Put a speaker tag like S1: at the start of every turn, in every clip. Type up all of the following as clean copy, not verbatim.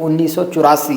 S1: 1984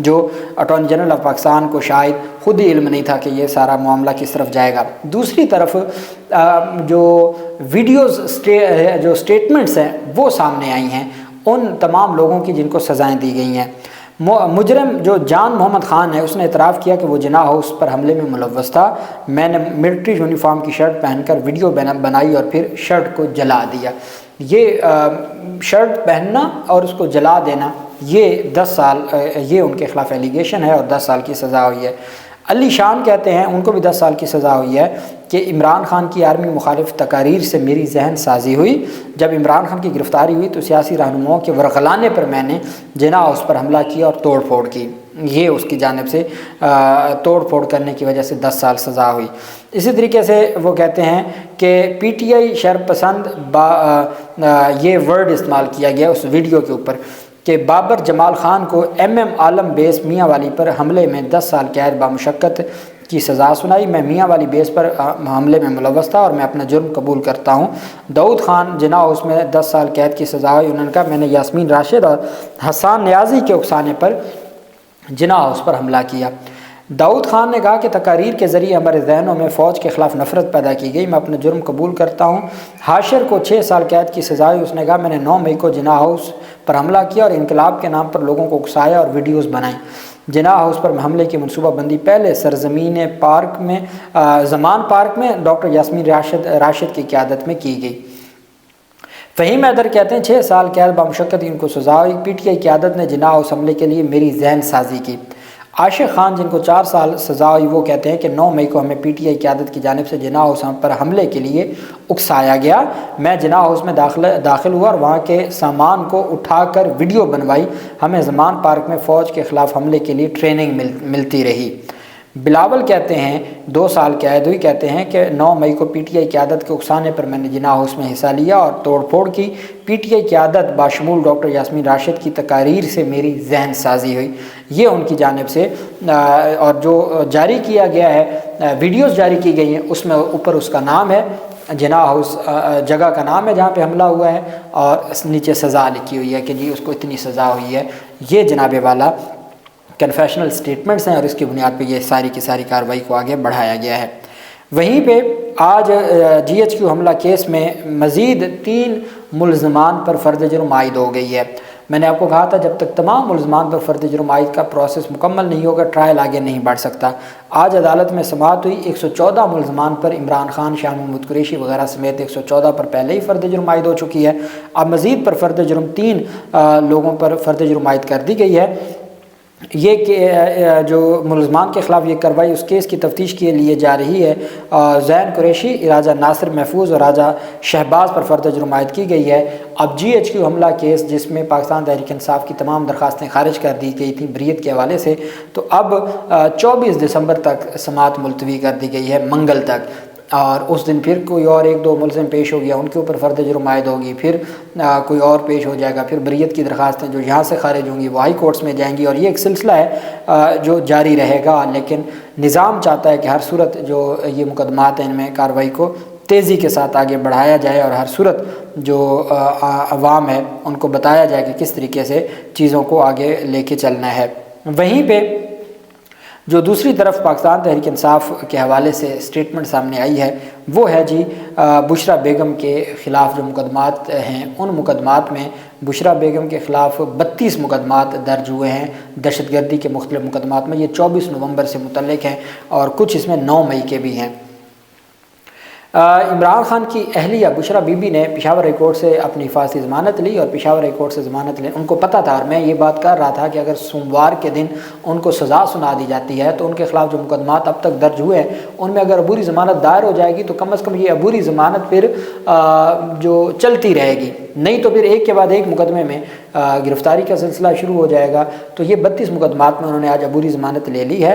S1: جو attorney general of Pakistan کو شاید خود ہی علم نہیں تھا کہ یہ سارا معاملہ کس طرف جائے گا۔ دوسری طرف جو ویڈیوز جو سٹیٹمنٹس ہیں وہ سامنے آئی ہیں ان تمام لوگوں کی جن کو سزائیں دی گئی ہیں۔ مجرم جو جان محمد خان ہے اس نے اعتراف کیا کہ وہ جناح ہاؤس پر حملے میں ملوث تھا، میں نے ملٹری یونیفارم کی شرٹ پہن کر ویڈیو بنائی اور پھر شرٹ کو جلا دیا۔ یہ شرٹ پہننا اور اس کو جلا دینا یہ 10 سال یہ ان کے خلاف ایلیگیشن ہے اور 10 سال کی سزا ہوئی ہے۔ علی شان کہتے ہیں ان کو بھی 10 سال کی سزا ہوئی ہے کہ عمران خان کی آرمی مخالف تقاریر سے میری ذہن سازی ہوئی، جب عمران خان کی گرفتاری ہوئی تو سیاسی رہنماؤں کے ورغلانے پر میں نے جناح ہاؤس پر حملہ کیا اور توڑ پھوڑ کی، یہ اس کی جانب سے توڑ پھوڑ کرنے کی وجہ سے 10 سال سزا ہوئی۔ اسی طریقے سے وہ کہتے ہیں کہ پی ٹی آئی شر پسند یہ ورڈ استعمال کیا گیا اس ویڈیو کے اوپر کہ بابر جمال خان کو ایم عالم بیس میاں والی پر حملے میں 10 سال قید بامشقت کی سزا سنائی، میں میاں والی بیس پر حملے میں ملوث تھا اور میں اپنا جرم قبول کرتا ہوں۔ داؤد خان جناح ہاؤس میں 10 سال قید کی سزا ہوئی، انہوں نے کہا میں نے یاسمین راشد اور حسان نیازی کے اکسانے پر جناح ہاؤس پر حملہ کیا۔ داؤد خان نے کہا کہ تقاریر کے ذریعے ہمارے ذہنوں میں فوج کے خلاف نفرت پیدا کی گئی، میں اپنا جرم قبول کرتا ہوں۔ حاشر کو 6 سال قید کی سزا ہوئی، اس نے کہا میں نے 9 مئی کو جناح ہاؤس پر حملہ کیا اور انقلاب کے نام پر لوگوں کو اکسایا اور ویڈیوز بنائیں۔ جناح ہاؤس پر حملے کی منصوبہ بندی پہلے سرزمین پارک میں زمان پارک میں ڈاکٹر یاسمین راشد کی قیادت میں کی گئی۔ فہیم حیدر کہتے ہیں 6 سال قید بامشقت ان کو سزا ہوئی، پی ٹی آئی قیادت نے جناح ہاؤس حملے کے لیے میری ذہن سازی کی۔ عاشق خان جن کو 4 سال سزا ہوئی وہ کہتے ہیں کہ 9 مئی کو ہمیں پی ٹی آئی قیادت کی جانب سے جناح ہاؤس پر حملے کے لیے اکسایا گیا، میں جناح ہاؤس میں داخل ہوا اور وہاں کے سامان کو اٹھا کر ویڈیو بنوائی، ہمیں زمان پارک میں فوج کے خلاف حملے کے لیے ٹریننگ ملتی رہی۔ بلاول کہتے ہیں 2 سال قید ہوئی، کہتے ہیں کہ 9 مئی کو پی ٹی آئی قیادت کے اکسانے پر میں نے جناح ہاؤس میں حصہ لیا اور توڑ پھوڑ کی، پی ٹی آئی قیادت باشمول ڈاکٹر یاسمین راشد کی تقاریر سے میری ذہن سازی ہوئی، یہ ان کی جانب سے اور جو جاری کیا گیا ہے ویڈیوز جاری کی گئی ہیں اس میں اوپر اس کا نام ہے، جناح ہاؤس جگہ کا نام ہے جہاں پہ حملہ ہوا ہے اور نیچے سزا لکھی ہوئی ہے کہ جی اس کو اتنی سزا ہوئی ہے۔ یہ جناب والا کنفیشنل سٹیٹمنٹس ہیں اور اس کی بنیاد پہ یہ ساری کی ساری کارروائی کو آگے بڑھایا گیا ہے۔ وہیں پہ آج جی ایچ کیو حملہ کیس میں مزید 3 ملزمان پر فرد جرم عائد ہو گئی ہے۔ میں نے آپ کو کہا تھا جب تک تمام ملزمان پر فرد جرم عائد کا پروسیس مکمل نہیں ہوگا ٹرائل آگے نہیں بڑھ سکتا۔ آج عدالت میں سماعت ہوئی، 114 ملزمان پر عمران خان، شاہ محمود قریشی وغیرہ سمیت 114 پر پہلے ہی فرد جرم عائد ہو چکی ہے، اب مزید پر فرد جرم 3 لوگوں پر فرد جرم عائد کر دی گئی ہے۔ یہ کہ جو ملزمان کے خلاف یہ کارروائی اس کیس کی تفتیش کے لیے جا رہی ہے، زین قریشی، راجہ ناصر محفوظ اور راجہ شہباز پر فرد جرم عائد کی گئی ہے۔ اب جی ایچ کیو حملہ کیس جس میں پاکستان تحریک انصاف کی تمام درخواستیں خارج کر دی گئی تھیں بریت کے حوالے سے، تو اب 24 دسمبر تک سماعت ملتوی کر دی گئی ہے، منگل تک، اور اس دن پھر کوئی اور 1-2 ملزم پیش ہو گیا، ان کے اوپر فرد جرم عائد ہوگی، پھر کوئی اور پیش ہو جائے گا، پھر بریت کی درخواستیں جو یہاں سے خارج ہوں گی وہ ہائی کورٹس میں جائیں گی، اور یہ ایک سلسلہ ہے جو جاری رہے گا۔ لیکن نظام چاہتا ہے کہ ہر صورت جو یہ مقدمات ہیں ان میں کارروائی کو تیزی کے ساتھ آگے بڑھایا جائے اور ہر صورت جو عوام ہے ان کو بتایا جائے کہ کس طریقے سے چیزوں کو آگے لے کے چلنا ہے۔ وہیں پہ جو دوسری طرف پاکستان تحریک انصاف کے حوالے سے سٹیٹمنٹ سامنے آئی ہے وہ ہے جی بشرا بیگم کے خلاف جو مقدمات ہیں ان مقدمات میں بشرا بیگم کے خلاف 32 مقدمات درج ہوئے ہیں دہشت گردی کے مختلف مقدمات میں، یہ 24 نومبر سے متعلق ہیں اور کچھ اس میں 9 مئی کے بھی ہیں۔ عمران خان کی اہلیہ بشرا بی بی نے پشاور ہائی کورٹ سے اپنی حفاظتی ضمانت لی اور پشاور ہائی کورٹ سے ضمانت ان کو پتہ تھا، اور میں یہ بات کر رہا تھا کہ اگر سوموار کے دن ان کو سزا سنا دی جاتی ہے تو ان کے خلاف جو مقدمات اب تک درج ہوئے ہیں ان میں اگر عبوری ضمانت دائر ہو جائے گی تو کم از کم یہ عبوری ضمانت پھر جو چلتی رہے گی، نہیں تو پھر ایک کے بعد ایک مقدمے میں گرفتاری کا سلسلہ شروع ہو جائے گا۔ تو یہ 32 مقدمات میں انہوں نے آج عبوری ضمانت لے لی ہے۔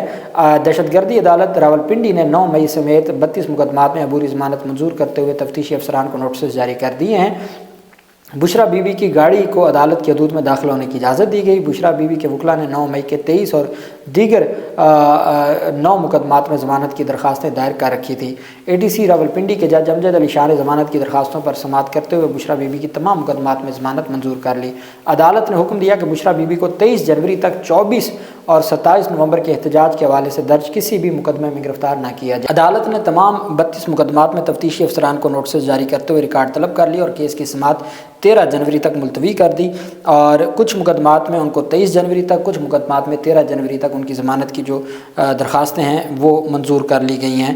S1: دہشت گردی عدالت راولپنڈی نے 9 مئی سمیت 32 مقدمات میں عبوری ضمانت منظور کرتے ہوئے تفتیشی افسران کو نوٹسز جاری کر دیے ہیں۔ بشرا بی بی کی گاڑی کو عدالت کی حدود میں داخل ہونے کی اجازت دی گئی۔ بشرا بی بی کے وکلاء نے 9 مئی کے 23 اور دیگر 9 مقدمات میں ضمانت کی درخواستیں دائر کر رکھی تھی۔ ADC راولپنڈی کے جج امجد علی شاہ نے ضمانت کی درخواستوں پر سماعت کرتے ہوئے بشریٰ بی بی کی تمام مقدمات میں ضمانت منظور کر لی۔ عدالت نے حکم دیا کہ بشریٰ بی بی کو 23 جنوری تک 24 اور 27 نومبر کے احتجاج کے حوالے سے درج کسی بھی مقدمے میں گرفتار نہ کیا جائے۔ عدالت نے تمام 32 مقدمات میں تفتیشی افسران کو نوٹسز جاری کرتے ہوئے ریکارڈ طلب کر لی اور کیس کی سماعت 13 جنوری تک ملتوی کر دی، اور کچھ مقدمات میں ان کو 23 جنوری تک، کچھ مقدمات میں 13 جنوری تک ان کی ضمانت کی جو درخواستیں ہیں وہ منظور کر لی گئی ہیں۔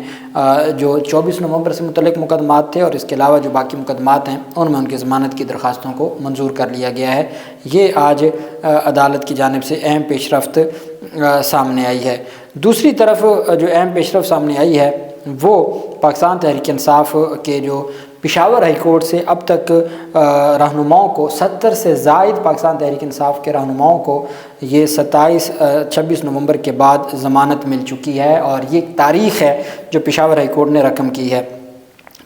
S1: جو 24 نومبر سے متعلق مقدمات تھے اور اس کے علاوہ جو باقی مقدمات ہیں ان میں ان کی ضمانت کی درخواستوں کو منظور کر لیا گیا ہے۔ یہ آج عدالت کی جانب سے اہم پیش رفت سامنے آئی ہے۔ دوسری طرف جو اہم پیش رفت سامنے آئی ہے وہ پاکستان تحریک انصاف کے جو پشاور ہائی کورٹ سے اب تک رہنماؤں کو 70 سے زائد پاکستان تحریک انصاف کے رہنماؤں کو یہ 26 نومبر کے بعد ضمانت مل چکی ہے، اور یہ ایک تاریخ ہے جو پشاور ہائی کورٹ نے رقم کی ہے۔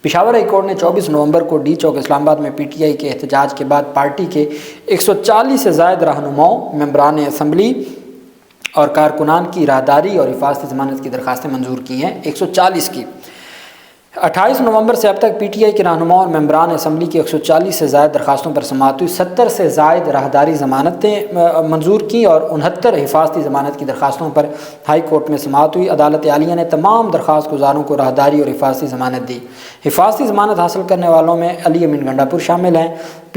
S1: پشاور ہائی کورٹ نے 24 نومبر کو ڈی چوک اسلام آباد میں PTI کے احتجاج کے بعد پارٹی کے 140 سے زائد رہنماؤں، ممبران اسمبلی اور کارکنان کی راہداری اور حفاظتی ضمانت کی درخواستیں منظور کی ہیں، 140 کی۔ 28 نومبر سے اب تک PTI کے رہنماؤں اور ممبران اسمبلی کی 140 سے زائد درخواستوں پر سماعت ہوئی، 70 سے زائد راہداری ضمانتیں منظور کی اور 69 حفاظتی ضمانت کی درخواستوں پر ہائی کورٹ میں سماعت ہوئی۔ عدالت عالیہ نے تمام درخواست گزاروں کو راہداری اور حفاظتی ضمانت دی۔ حفاظتی ضمانت حاصل کرنے والوں میں علی امین گنڈا پور شامل ہیں۔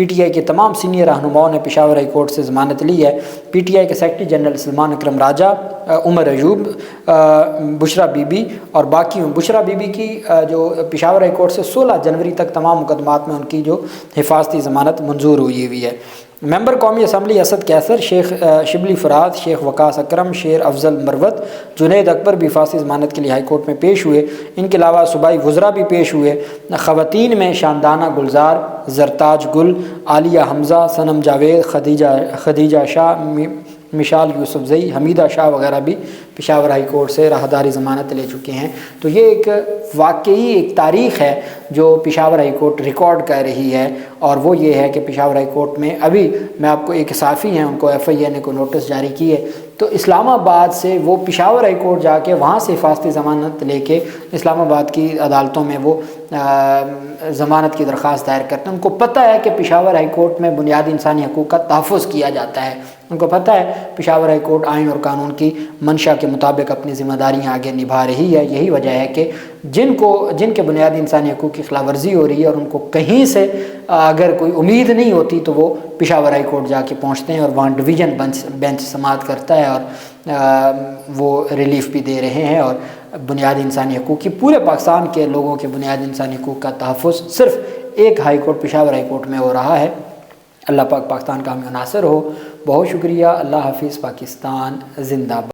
S1: PTI کے تمام سینئر رہنماؤں نے پشاور ہائی کورٹ سے ضمانت لی ہے۔ PTI کے سیکرٹری جنرل سلمان اکرم راجہ، عمر ایوب، بشریٰ بی بی اور باقیوں۔ بشریٰ بی بی کی جو پشاور ہائی کورٹ سے 16 جنوری تک تمام مقدمات میں ان کی جو حفاظتی ضمانت منظور ہوئی ہے۔ ممبر قومی اسمبلی اسد کیسر، شیخ شبلی فرات، شیخ وقاص اکرم، شیر افضل مروت، جنید اکبر بھی حفاظتی ضمانت کے لیے ہائی کورٹ میں پیش ہوئے۔ ان کے علاوہ صوبائی وزراء بھی پیش ہوئے۔ خواتین میں شاندانہ گلزار، زرتاج گل، عالیہ حمزہ، صنم جاوید، خدیجہ شاہ، مشال یوسفزئی، حمیدہ شاہ وغیرہ بھی پشاور ہائی کورٹ سے راہداری ضمانت لے چکے ہیں۔ تو یہ ایک واقعی ایک تاریخ ہے جو پشاور ہائی کورٹ ریکارڈ کر رہی ہے، اور وہ یہ ہے کہ پشاور ہائی کورٹ میں ابھی میں آپ کو ایک صحافی ہیں ان کو FIA نے کوئی نوٹس جاری کی ہے، تو اسلام آباد سے وہ پشاور ہائی کورٹ جا کے وہاں سے حفاظتی ضمانت لے کے اسلام آباد کی عدالتوں میں وہ ضمانت کی درخواست دائر کرتے ہیں۔ ان کو پتہ ہے کہ پشاور ہائی کورٹ میں بنیادی انسانی حقوق کا تحفظ کیا جاتا ہے، ان کو پتہ ہے پشاور ہائی کورٹ آئین اور قانون کی منشا کے مطابق اپنی ذمہ داریاں آگے نبھا رہی ہے۔ یہی وجہ ہے کہ جن کے بنیادی انسانی حقوق کی خلاف ورزی ہو رہی ہے اور ان کو کہیں سے اگر کوئی امید نہیں ہوتی تو وہ پشاور ہائی کورٹ جا کے پہنچتے ہیں، اور وہاں ڈویژن بینچ سماعت کرتا ہے اور وہ ریلیف بھی دے رہے ہیں، اور بنیادی انسانی حقوق کی پورے پاکستان کے لوگوں کے بنیادی انسانی حقوق کا تحفظ صرف ایک high court Peshawar high court میں ہو رہا ہے۔ اللہ پاک پاکستان کا حامی و ناصر ہو۔ بہت شکریہ۔ اللہ حافظ۔ پاکستان زندہ باد۔